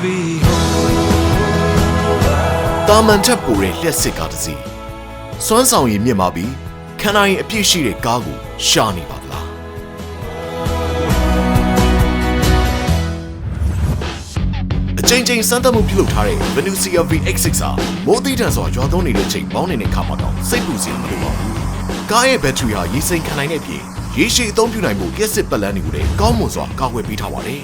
be home တာမန်ထက်ပိုတဲ့လျှက်စစ်ကားတစ်စီးစွမ်းဆောင်ရည်မြင့်မာပြီးခန္ဓာရင်အပြည့်ရှိတဲ့ကားကိုရှာနေပါလားအချိန်ချင်းစမ်းသပ်မှုပြုလုပ်ထားတဲ့ Venusia VX6 ဟာမိုးသီးထန်စွာရွာသွန်းနေတဲ့ချိန်မောင်းနေတဲ့ခါမှာတော့စိတ်ပူစရာမလိုပါဘူးကားရဲ့ဘက်ထရီဟာရေစိမ်ခံနိုင်တဲ့အပြင်ရေရှည်အသုံးပြုနိုင်မှုလျှက်စစ်ပတ်လန်းတွေကိုလည်းကောင်းမွန်စွာကာကွယ်ပေးထားပါတယ်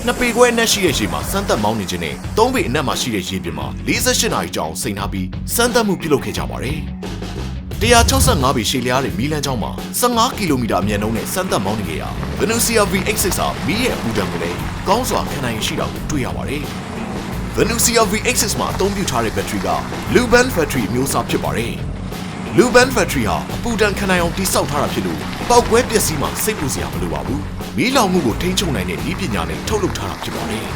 နှစ်ပေခွဲအနက်ရှိတဲ့ရေမှာစမ်းသပ်မောင်းနေခြင်းနဲ့၃ပေအနက်မှာရှိတဲ့ရေပြင်မှာ48နာရီကြာအောင်စိန်ထားပြီးစမ်းသပ်မှုပြုလုပ်ခဲ့ကြပါတယ်165ပေရှည်လျားတဲ့မီလန်ကျောင်းမှာ15ကီလိုမီတာအမြင့်နှုန်းနဲ့စမ်းသပ်မောင်းနေခဲ့ရာ Venusia VX6 ဟာမီးရဲ့အပူဒဏ်ကိုလည်းကောင်းစွာခံနိုင်ရှိတာကိုတွေ့ရပါတယ်။ Venusia VX6 မှာအသုံးပြုထားတဲ့ဘက်ထရီက Luban Battery မျိုးစားဖြစ်ပါတယ်။ Luban Battery ဟာအပူဒဏ်ခံနိုင်အောင်တိစောက်ထားတာဖြစ်လို့ပေါက်ကွဲပျက်စီးမှစိတ်ပူစရာမလိုပါဘူး။မီးလောင်မှုကိုထိန်းချုပ်နိုင်တဲ့နည်းပညာနဲ့ထုတ်လုပ်ထားတာဖြစ်ပါတယ်။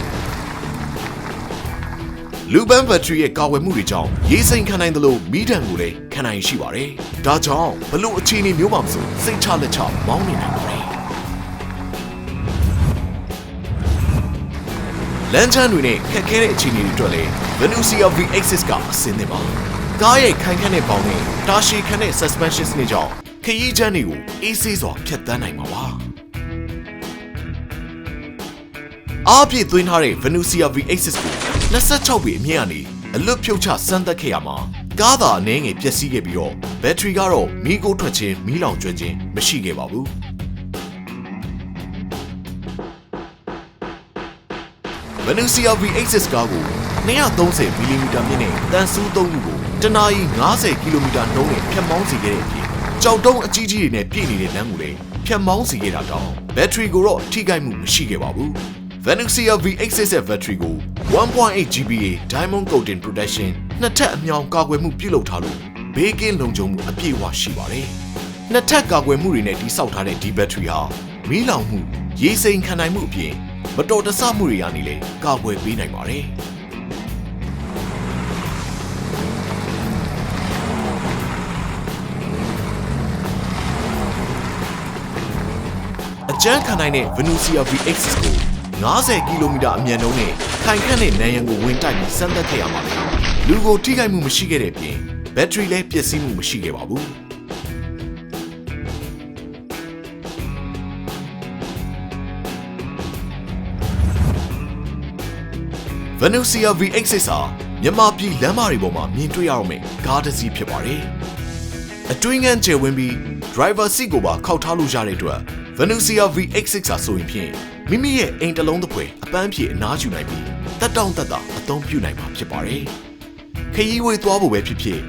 Luban Battery ရဲ့ကာဝယ်မှုတွေကြောင့်ရေစိမ်ခံနိုင်တယ်လို့မီးဒဏ်ကိုလည်းခံနိုင်ရှိပါတယ်။ဒါကြောင့်ဘလို့အခြေအနေမျိုးမှမဆိုစိတ်ချလက်ချမောင်းနေနိုင်ပါတယ်။လမ်းချမ်းတွေနဲ့ခက်ခဲတဲ့အခြေအနေတွေအတွက်လည်း Venusia VX6 ကအဆင်သင့်ပါ။ကားရဲ့ခိုင်ခန့်တဲ့ပေါင်နဲ့တာရှည်ခန့်တဲ့ suspension စနစ်ကြောင့်ခရီးချမ်းတွေကိုအေးဆေးစွာဖြတ်သန်းနိုင်မှာပါ။အားပြည့်သွင်းထားတဲ့ Venusia VX6 ကို26ပေအမြင့်ကနေအလွတ်ဖြုတ်ချစမ်းသပ်ခဲ့ရမှာကားသာအနည်းငယ်ပျက်စီးခဲ့ပြီးတော့ဘက်ထရီကတော့မီးကိုထွက်ခြင်းမီးလောင်ကျွမ်းခြင်းမရှိခဲ့ပါဘူး။ Venusia VX6 ကားကို230မီလီမီတာမြင့်နဲ့တန်ဆူးသုံးခုကိုတနာရီ90ကီလိုမီတာနှုန်းနဲ့ဖြတ်မောင်းစေခဲ့တဲ့အပြင်ကြောက်တုံးအကြီးကြီးတွေနဲ့ပြည့်နေတဲ့လမ်းကိုလည်းဖြတ်မောင်းစေခဲ့တာတောင်ဘက်ထရီကိုတော့ထိခိုက်မှုမရှိခဲ့ပါဘူး။ Venusia VX6 ရဲ့ဘက်ထရီကို 1.8 GPA Diamond Coating Protection နှစ်ထပ်အမြောင်ကာကွယ်မှုပြုလုပ်ထားလို့ဘေးကင်းလုံခြုံမှုအပြည့်အဝရှိပါတယ်။နှစ်ထပ်ကာကွယ်မှုတွေနဲ့တည်ဆောက်ထားတဲ့ဒီဘက်ထရီဟာမီးလောင်မှုရေစိမ်ခံနိုင်မှုအပြင်မတော်တဆမှုတွေကနေလည်းကာကွယ်ပေးနိုင်ပါတယ်။အကျန်းခံနိုင်တဲ့ Venusia VX6 ကို90ကီလိုမီတာအမြင့်နှုန်းနဲ့ခိုင်ခန့်တဲ့နံရံကိုဝင်တိုက်ပြီးစမ်းသပ်ခဲ့ရမှာလေလူကိုထိခိုက်မှုမရှိခဲ့တဲ့အပြင်ဘက်ထရီလည်းပျက်စီးမှုမရှိခဲ့ပါဘူး။ Venusia VX6 ဟာမြန်မာပြည်လမ်းမတွေပေါ်မှာမြင်တွေ့ရတော့မယ့်ကားတစ်စီးဖြစ်ပါတယ်အတွင်းငန်းကျယ်ဝန်းပြီး driver seat ကိုပါခောက်ထားလို့ရတဲ့အတွက် Venusia VX6 ဟာဆိုရင်ဖြင့်မိမိရဲ့အိမ်တစ်လုံးတစ်ဖွဲအပန်းဖြေအနားယူနိုင်ပြီးတက်တောင့်တက်တာအသုံးပြုနိုင်မှာဖြစ်ပါတယ်။ခရီးဝေးသွားဖို့ပဲဖြစ်ဖြစ်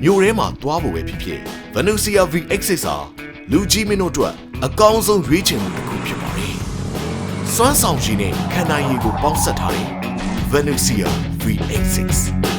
မြို့ထဲမှာသွားဖို့ပဲဖြစ်ဖြစ် Venusia VX6 ဟာလူကြီးမင်းတို့အတွက်အကောင်းဆုံးရွေးချယ်မှုတစ်ခုဖြစ်ပါတယ်။စွမ်းဆောင်ရည်နဲ့ခံနိုင်ရည်ကိုပေါင်းစပ်ထားတဲ့ Venusia VX6